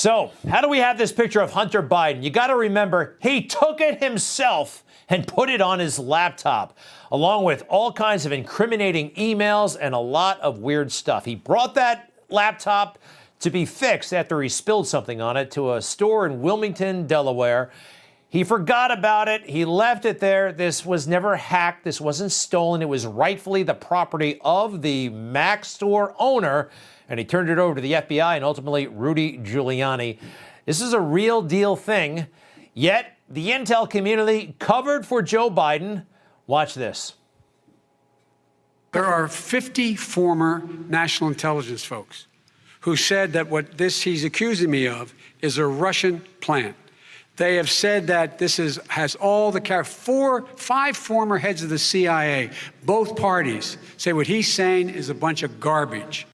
So, how do we have this picture of Hunter Biden? You got to remember, he took it himself and put it on his laptop, along with all kinds of incriminating emails and a lot of weird stuff. He brought that laptop to be fixed after he spilled something on it to a store in Wilmington, Delaware. He forgot about it. He left it there. This was never hacked. This wasn't stolen. It was rightfully the property of the Mac store owner, and he turned it over to the FBI and ultimately Rudy Giuliani. This is a real deal thing, yet the intel community covered for Joe Biden. Watch this. There are 50 former national intelligence folks who said that what he's accusing me of is a Russian plant. They have said that this has all the five former heads of the CIA, both parties, say what he's saying is a bunch of garbage.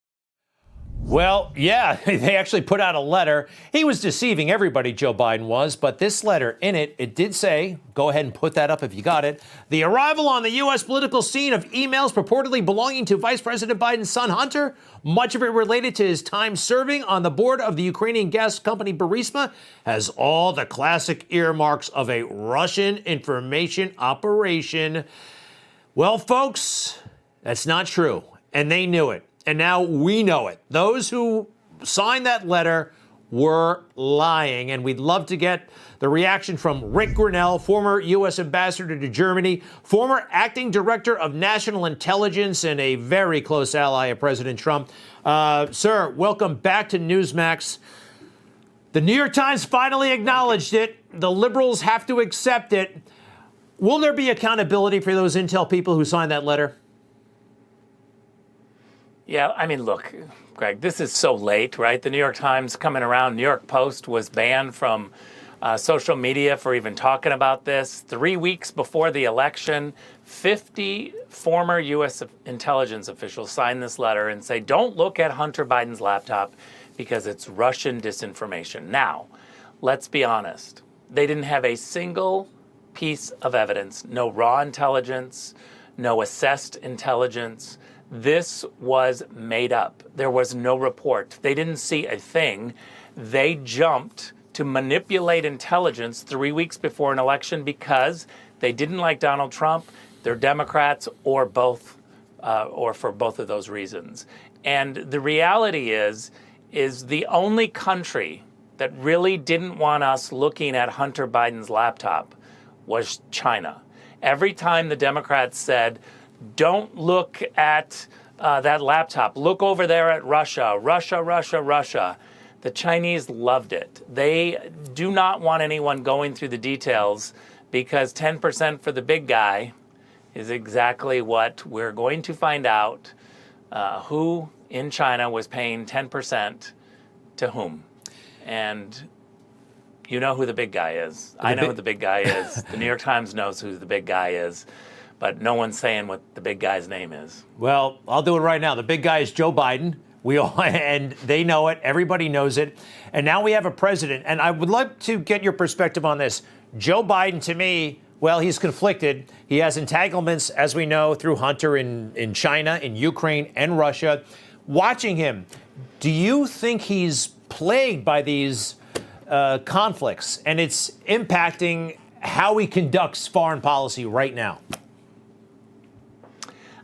Well, yeah, they actually put out a letter. He was deceiving everybody, Joe Biden was, but this letter in it did say, go ahead and put that up if you got it, the arrival on the U.S. political scene of emails purportedly belonging to Vice President Biden's son, Hunter, much of it related to his time serving on the board of the Ukrainian gas company Burisma, has all the classic earmarks of a Russian information operation. Well, folks, that's not true, and they knew it. And now we know it. Those who signed that letter were lying. And we'd love to get the reaction from Rick Grenell, former U.S. ambassador to Germany, former acting director of national intelligence, and a very close ally of President Trump. Sir, welcome back to Newsmax. The New York Times finally acknowledged it. The liberals have to accept it. Will there be accountability for those intel people who signed that letter? Yeah, I mean, look, Greg, this is so late, right? The New York Times coming around. New York Post was banned from social media for even talking about this. 3 weeks before the election, 50 former U.S. intelligence officials signed this letter and say, don't look at Hunter Biden's laptop because it's Russian disinformation. Now, let's be honest. They didn't have a single piece of evidence, no raw intelligence, no assessed intelligence. This was made up. There was no report. They didn't see a thing. They jumped to manipulate intelligence 3 weeks before an election because they didn't like Donald Trump, they're Democrats, or both, or for both of those reasons. And the reality is the only country that really didn't want us looking at Hunter Biden's laptop was China. Every time the Democrats said, don't look at that laptop. Look over there at Russia, Russia, Russia, Russia. The Chinese loved it. They do not want anyone going through the details because 10% for the big guy is exactly what we're going to find out, who in China was paying 10% to whom. And you know who the big guy is. I know who the big guy is. The New York Times knows who the big guy is. But no one's saying what the big guy's name is. Well, I'll do it right now. The big guy is Joe Biden. We all, and they know it. Everybody knows it. And now we have a president. And I would love to get your perspective on this. Joe Biden, to me, well, he's conflicted. He has entanglements, as we know, through Hunter in China, in Ukraine, and Russia. Watching him, do you think he's plagued by these conflicts? And it's impacting how he conducts foreign policy right now?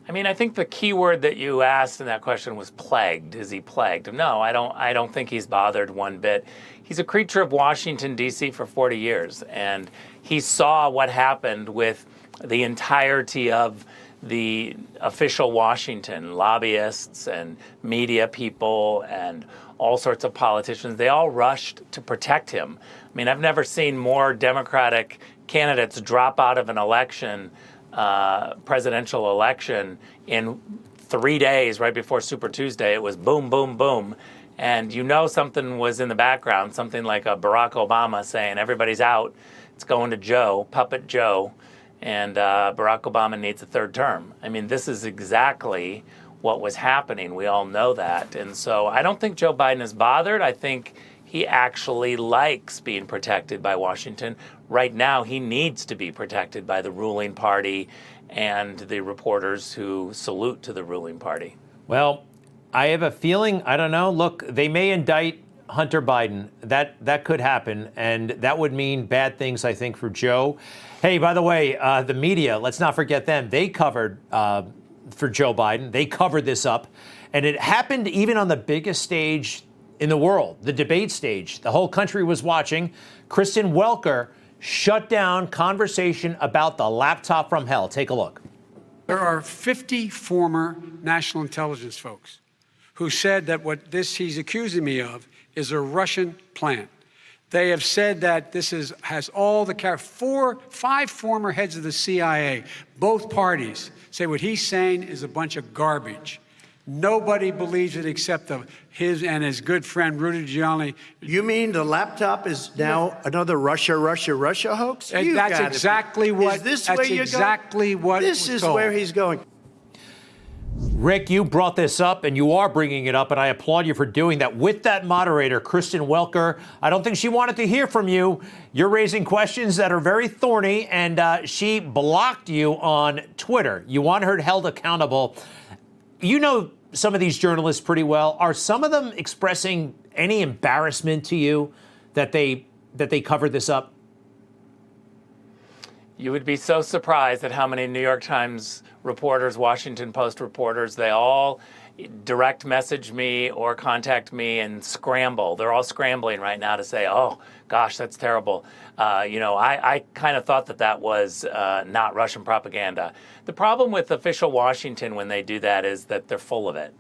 I mean, I think the key word that you asked in that question was plagued. Is he plagued? No, I don't think he's bothered one bit. He's a creature of Washington, D.C. for 40 years, and he saw what happened with the entirety of the official Washington, lobbyists and media people and all sorts of politicians. They all rushed to protect him. I mean, I've never seen more Democratic candidates drop out of an election, presidential election, in 3 days right before Super Tuesday. It was boom, boom, boom. And you know something was in the background, something like a Barack Obama saying, everybody's out, it's going to Joe, Puppet Joe, and Barack Obama needs a third term. I mean, this is exactly what was happening. We all know that. And so I don't think Joe Biden is bothered. I think he actually likes being protected by Washington. Right now, he needs to be protected by the ruling party and the reporters who salute to the ruling party. Well, I have a feeling, I don't know, look, they may indict Hunter Biden. That could happen, and that would mean bad things, I think, for Joe. Hey, by the way, the media, let's not forget them. They covered for Joe Biden. They covered this up, and it happened even on the biggest stage in the world, the debate stage. The whole country was watching. Kristen Welker shut down conversation about the laptop from hell. Take a look. There are 50 former national intelligence folks who said that what he's accusing me of is a Russian plant. They have said that this has all the five former heads of the CIA, both parties, say what he's saying is a bunch of garbage. Nobody believes it except his and his good friend Rudy Giuliani. You mean the laptop is now another Russia hoax? That's exactly what. Is this that's where you're exactly going? what. This is told. where he's going. Rick, you brought this up, and you are bringing it up, and I applaud you for doing that with that moderator, Kristen Welker. I don't think she wanted to hear from you. You're raising questions that are very thorny, and she blocked you on Twitter. You want her held accountable. You know some of these journalists pretty well. Are some of them expressing any embarrassment to you that they covered this up? You would be so surprised at how many New York Times reporters, Washington Post reporters, they all direct message me or contact me and scramble. They're all scrambling right now to say, oh, gosh, that's terrible. I kind of thought that was not Russian propaganda. The problem with official Washington when they do that is that they're full of it.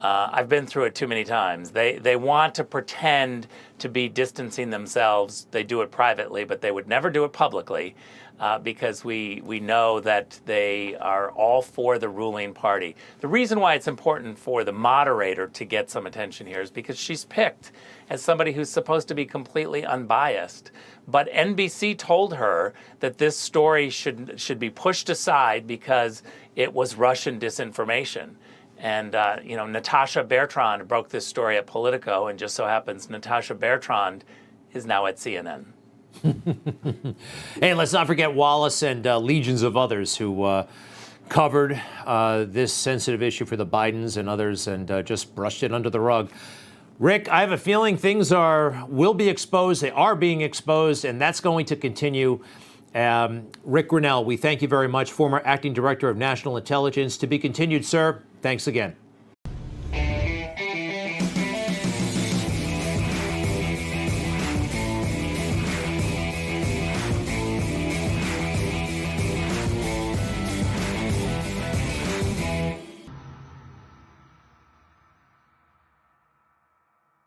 I've been through it too many times. They want to pretend to be distancing themselves. They do it privately, but they would never do it publicly. Because we know that they are all for the ruling party. The reason why it's important for the moderator to get some attention here is because she's picked as somebody who's supposed to be completely unbiased. But NBC told her that this story should be pushed aside because it was Russian disinformation. And, Natasha Bertrand broke this story at Politico, and just so happens Natasha Bertrand is now at CNN. Hey, let's not forget Wallace and legions of others who covered this sensitive issue for the Bidens and others and just brushed it under the rug. Rick, I have a feeling things will be exposed. They are being exposed, and that's going to continue. Rick Grenell, we thank you very much, former acting director of national intelligence. To be continued, sir. Thanks again.